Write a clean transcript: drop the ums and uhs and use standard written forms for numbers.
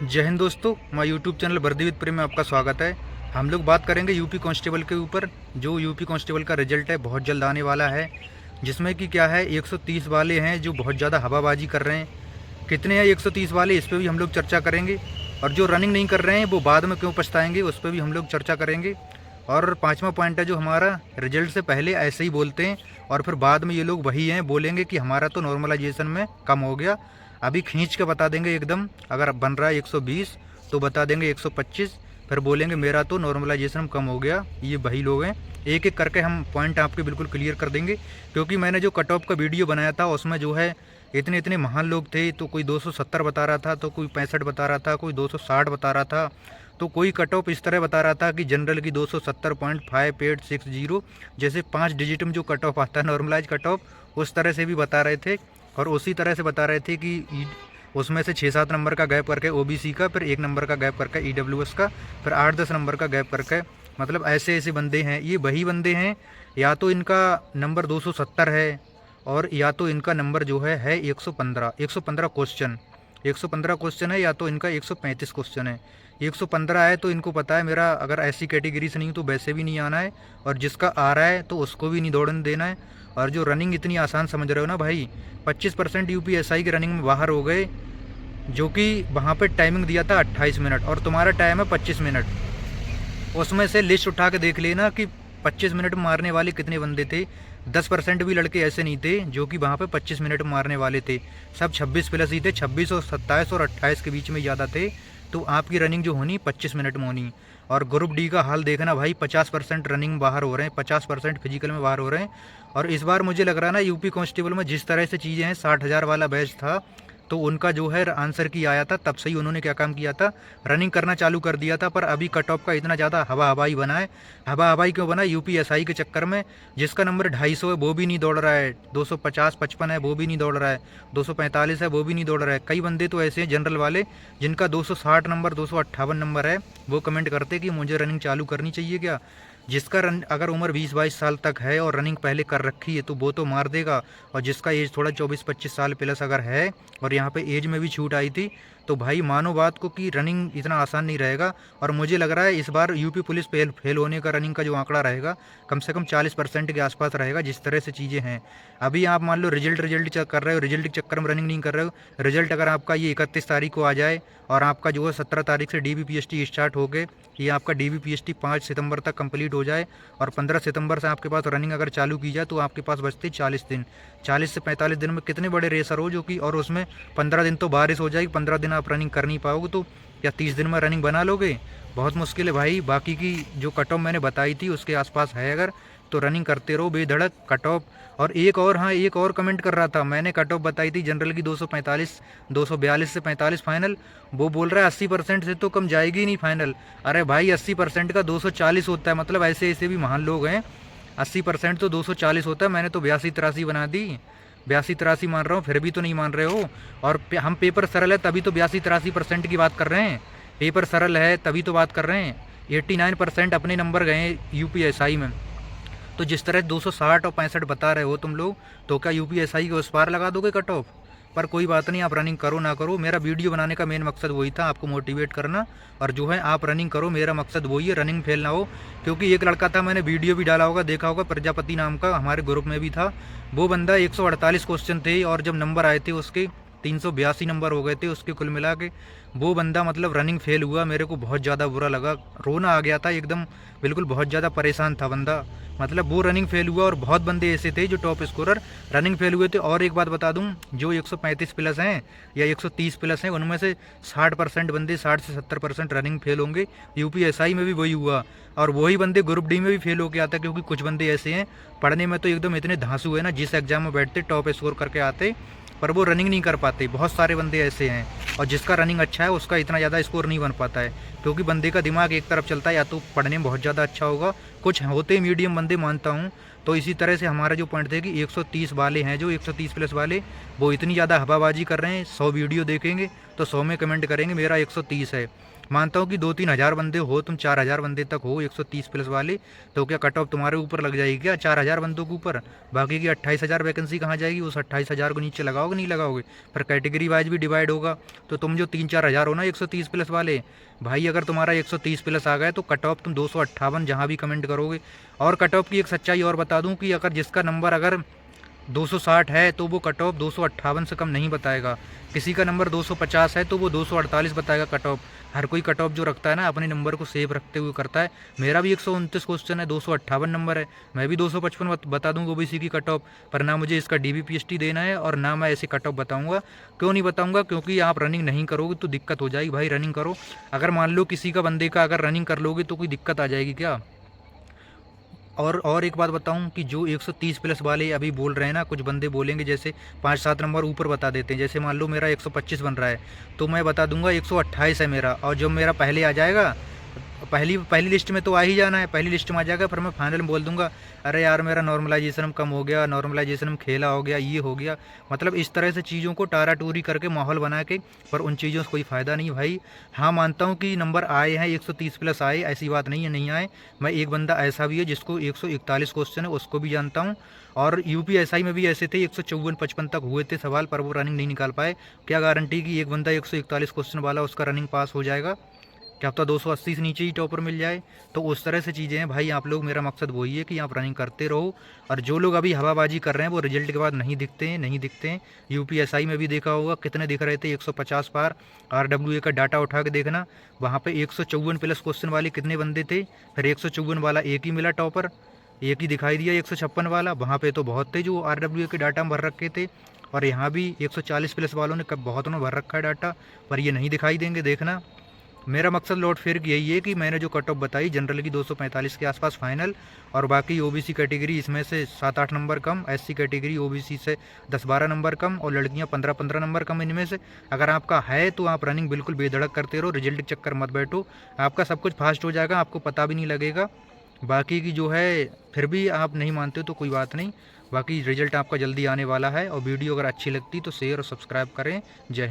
जय हिंद दोस्तों, मैं यूट्यूब चैनल वर्दी विद प्रेम में आपका स्वागत है। हम लोग बात करेंगे यूपी कांस्टेबल के ऊपर। जो यूपी कांस्टेबल का रिजल्ट है बहुत जल्द आने वाला है, जिसमें कि क्या है 130 वाले हैं जो बहुत ज़्यादा हवाबाजी कर रहे हैं। कितने हैं 130 वाले, इस पर भी हम लोग चर्चा करेंगे। और जो रनिंग नहीं कर रहे हैं वो बाद में क्यों पछताएंगे, उस पर भी हम लोग चर्चा करेंगे। और पाँचवा पॉइंट है जो हमारा रिजल्ट से पहले ऐसे ही बोलते हैं और फिर बाद में ये लोग वही हैं, बोलेंगे कि हमारा तो नॉर्मलाइजेशन में कम हो गया। अभी खींच के बता देंगे एकदम, अगर बन रहा है 120 तो बता देंगे 125, फिर बोलेंगे मेरा तो नॉर्मलाइजेशन कम हो गया। ये वही लोग हैं। एक एक करके हम पॉइंट आपके बिल्कुल क्लियर कर देंगे, क्योंकि मैंने जो कट ऑफ का वीडियो बनाया था उसमें जो है इतने इतने महान लोग थे। तो कोई 270 बता रहा था, तो कोई 65 बता रहा था, कोई 260 बता रहा था, तो कोई कट ऑफ इस तरह बता रहा था कि जनरल की 270.5860, जैसे 5 डिजिट में जो कट ऑफ आता है नॉर्मलाइज कट ऑफ, उस तरह से भी बता रहे थे। और उसी तरह से बता रहे थे कि उसमें से 6-7 नंबर का गैप करके ओबीसी का, फिर 1 नंबर का गैप करके ईडब्ल्यूएस का, फिर 8-10 नंबर का गैप करके, मतलब ऐसे ऐसे बंदे हैं। ये वही बंदे हैं, या तो इनका नंबर 270 है और या तो इनका नंबर जो है 115 क्वेश्चन, 115 क्वेश्चन है, या तो इनका 135 क्वेश्चन है। 115 है तो इनको पता है मेरा अगर ऐसी कैटेगरी से नहीं तो वैसे भी नहीं आना है, और जिसका आ रहा है तो उसको भी नहीं दौड़ने देना है। और जो रनिंग इतनी आसान समझ रहे हो ना भाई, 25% यूपीएसआई की रनिंग में बाहर हो गए, जो कि वहाँ पे टाइमिंग दिया था 28 मिनट और तुम्हारा टाइम है 25 मिनट। उसमें से लिस्ट उठा के देख लेना कि 25 मिनट में मारने वाले कितने बंदे थे। 10% भी लड़के ऐसे नहीं थे जो कि वहाँ पे 25 मिनट में मारने वाले थे। सब 26 प्लस ही थे, 26 और 27 और 28 के बीच में ज़्यादा थे। तो आपकी रनिंग जो होनी 25 मिनट में होनी। और ग्रुप डी का हाल देखना भाई, 50% रनिंग बाहर हो रहे हैं, 50% फिजिकल में बाहर हो रहे हैं। और इस बार मुझे लग रहा है ना यूपी कांस्टेबल में जिस तरह से चीज़ें हैं, 60,000 वाला बैच था तो उनका जो है आंसर की आया था, तब से ही उन्होंने क्या काम किया था, रनिंग करना चालू कर दिया था। पर अभी कट ऑफ का इतना ज़्यादा हवा हवाई बना है। हवा हवाई क्यों बना? यूपीएसआई के चक्कर में। जिसका नंबर 250 है वो भी नहीं दौड़ रहा है, 250-55 है वो भी नहीं दौड़ रहा है, 245 है वो भी नहीं दौड़ रहा है। कई बंदे तो ऐसे हैं जनरल वाले जिनका 260 नंबर, 258 नंबर है, वो कमेंट करते कि मुझे रनिंग चालू करनी चाहिए क्या। जिसका अगर उम्र 20-22 साल तक है और रनिंग पहले कर रखी है तो वो तो मार देगा। और जिसका एज थोड़ा 24-25 साल प्लस अगर है और यहाँ पे एज में भी छूट आई थी, तो भाई मानो बात को कि रनिंग इतना आसान नहीं रहेगा। और मुझे लग रहा है इस बार यूपी पुलिस फेल होने का रनिंग का जो आंकड़ा रहेगा कम से कम 40% के आसपास रहेगा, जिस तरह से चीज़ें हैं। अभी आप मान लो रिजल्ट चेक कर रहे हो, रिजल्ट के चक्कर में रनिंग नहीं कर रहे हो। रिजल्ट अगर आपका ये 31 तारीख को आ जाए और आपका जो है 17 तारीख से डीबीपीएसटी स्टार्ट हो गए, ये आपका डीबीपीएसटी 5 सितंबर तक कंप्लीट हो जाए और 15 सितंबर से आपके पास रनिंग अगर चालू की जाए, तो आपके पास बचते 40 दिन। 40 से 45 दिन में कितने बड़े रेसर हो जो कि, और उसमें 15 दिन तो बारिश हो जाएगी, 15 दिन आप रनिंग कर नहीं पाओगे, तो क्या 30 दिन में रनिंग बना लोगे? बहुत मुश्किल है भाई। बाकी की जो कट ऑफ मैंने बताई थी उसके आसपास है अगर, तो रनिंग करते रहो बेधड़क कट ऑफ। और एक और, हाँ एक और कमेंट कर रहा था, मैंने कट ऑफ बताई थी जनरल की 245, 242 से 45 फाइनल। वो बोल रहा है 80% से तो कम जाएगी नहीं फाइनल। अरे भाई 80% का 240 होता है, मतलब ऐसे ऐसे भी महान लोग हैं। 80% तो 240 होता है, मैंने तो 82-83 बना दी। 82-83 मान रहा हूँ, फिर भी तो नहीं मान रहे हो। और हम पेपर सरल है तभी तो 82-83% की बात कर रहे हैं। पेपर सरल है तभी तो बात कर रहे हैं। 89% अपने नंबर गए यूपीएसआई में। तो जिस तरह 260 और 65 बता रहे हो तुम लोग, तो क्या यूपीएसआई को उस पार लगा दोगे कट ऑफ? पर कोई बात नहीं, आप रनिंग करो ना करो, मेरा वीडियो बनाने का मेन मकसद वही था, आपको मोटिवेट करना। और जो है आप रनिंग करो, मेरा मकसद वही है, रनिंग फेल ना हो। क्योंकि एक लड़का था, मैंने वीडियो भी डाला होगा, देखा होगा, प्रजापति नाम का, हमारे ग्रुप में भी था। वो बंदा 148 क्वेश्चन थे और जब नंबर आए थे उसके 382 नंबर हो गए थे उसके कुल मिला के। वो बंदा मतलब रनिंग फेल हुआ, मेरे को बहुत ज़्यादा बुरा लगा, रोना आ गया था एकदम, बिल्कुल बहुत ज़्यादा परेशान था बंदा। मतलब वो रनिंग फेल हुआ और बहुत बंदे ऐसे थे जो टॉप स्कोरर रनिंग फेल हुए थे। और एक बात बता दूं, जो 135 प्लस हैं या 130 प्लस हैं, उनमें से 60% बंदे, 60 से 70% रनिंग फेल होंगे। यूपीएसआई में भी वही हुआ। और वही बंदे ग्रुप डी में भी फेल होके आते, क्योंकि कुछ बंदे ऐसे हैं पढ़ने में तो एकदम इतने धांसू है ना, जिस एग्जाम में बैठते टॉप स्कोर करके आते, पर वो रनिंग नहीं कर पाते। बहुत सारे बंदे ऐसे हैं। और जिसका रनिंग अच्छा है उसका इतना ज़्यादा स्कोर नहीं बन पाता है, क्योंकि बंदे का दिमाग एक तरफ चलता है, या तो पढ़ने में बहुत ज़्यादा अच्छा होगा, कुछ होते मीडियम बंदे मानता हूँ। तो इसी तरह से हमारा जो पॉइंट थे कि 130 वाले हैं, जो 130 प्लस वाले, वो इतनी ज़्यादा हवाबाजी कर रहे हैं, 100 वीडियो देखेंगे तो 100 में कमेंट करेंगे मेरा 130 है। मानता हूँ कि 2-3 हज़ार बंदे हो, तुम 4,000 बंदे तक हो 130 प्लस वाले, तो क्या कट ऑफ तुम्हारे ऊपर लग जाएगी क्या 4,000 बंदों के ऊपर? बाकी की 28,000 वैकेंसी कहाँ जाएगी? उस 28,000 को नीचे लगाओगे नहीं लगाओगे? पर कैटेगरी वाइज भी डिवाइड होगा। तो तुम जो 3-4 हज़ार हो ना 130 प्लस वाले भाई, अगर तुम्हारा 130 प्लस आ गया तो कट ऑफ तुम 258 जहाँ भी कमेंट करोगे। और कट ऑफ की एक सच्चाई और बता दूँ कि अगर जिसका नंबर अगर 260 है तो वो कट ऑफ 258 से कम नहीं बताएगा। किसी का नंबर 250 है तो वो 248 बताएगा कट ऑफ। हर कोई कट ऑफ जो रखता है ना अपने नंबर को सेव रखते हुए करता है। मेरा भी 129 क्वेश्चन है, 258 नंबर है, मैं भी 255 बता दूंगा ओबीसी की कट ऑफ। पर ना मुझे इसका डीबीपीएसटी देना है और ना मैं ऐसे कट ऑफ बताऊंगा। क्यों नहीं बताऊंगा? क्योंकि आप रनिंग नहीं करोगे तो दिक्कत हो जाएगी भाई। रनिंग करो। अगर मान लो किसी का बंदे का अगर रनिंग कर लोगे तो कोई दिक्कत आ जाएगी क्या? और एक बात बताऊं कि जो 130 प्लस वाले अभी बोल रहे हैं ना, कुछ बंदे बोलेंगे जैसे 5-7 नंबर ऊपर बता देते हैं। जैसे मान लो मेरा 125 बन रहा है तो मैं बता दूंगा 128 है मेरा, और जो मेरा पहले आ जाएगा पहली पहली लिस्ट में तो आ ही जाना है, पहली लिस्ट में आ जाएगा, फिर मैं फाइनल में बोल दूंगा अरे यार मेरा नॉर्मलाइजेशन में कम हो गया, नॉर्मलाइजेशन में खेला हो गया, ये हो गया। मतलब इस तरह से चीज़ों को टाराटूरी करके माहौल बना के, पर उन चीज़ों से कोई फ़ायदा नहीं भाई। हाँ मानता हूँ कि नंबर आए हैं 130 प्लस आए, ऐसी बात नहीं है नहीं आए। मैं एक बंदा ऐसा भी है जिसको 141 क्वेश्चन है उसको भी जानता हूँ। और यूपीएसआई में भी ऐसे थे 154-55 तक हुए थे सवाल, पर वो रनिंग नहीं निकाल पाए। क्या गारंटी कि एक बंदा 141 क्वेश्चन वाला उसका रनिंग पास हो जाएगा? क्या पता 280 से नीचे ही टॉपर मिल जाए। तो उस तरह से चीज़ें हैं भाई। आप लोग, मेरा मकसद वही है कि आप रनिंग करते रहो। और जो लोग अभी हवाबाजी कर रहे हैं वो रिजल्ट के बाद नहीं दिखते हैं। यूपीएसआई में भी देखा होगा कितने दिख रहे थे 150 पार। आरडब्ल्यूए का डाटा उठा के देखना, वहाँ पे 154 प्लस क्वेश्चन वाले कितने बंदे थे, फिर 154 वाला एक ही मिला टॉपर, एक ही दिखाई दिया 156 वाला। वहाँ पे तो बहुत थे जो आरडब्ल्यूए के डाटा में भर रखे थे, और यहाँ भी 140 प्लस वालों ने कब बहुत ने भर रखा है डाटा, पर ये नहीं दिखाई देंगे। देखना, मेरा मकसद लौट फिर यही है कि मैंने जो कट ऑफ बताई जनरल की 245 के आसपास फाइनल, और बाकी ओबीसी कैटेगरी इसमें से 7-8 नंबर कम, एससी कैटेगरी ओबीसी से 10-12 नंबर कम, और लड़कियां 15-15 नंबर कम इनमें से। अगर आपका है तो आप रनिंग बिल्कुल बेधड़क करते रहो, रिजल्ट के चक्कर मत बैठो, आपका सब कुछ फास्ट हो जाएगा, आपको पता भी नहीं लगेगा। बाकी की जो है फिर भी आप नहीं मानते तो कोई बात नहीं, बाकी रिजल्ट आपका जल्दी आने वाला है। और वीडियो अगर अच्छी लगती तो शेयर और सब्सक्राइब करें। जय हिंद।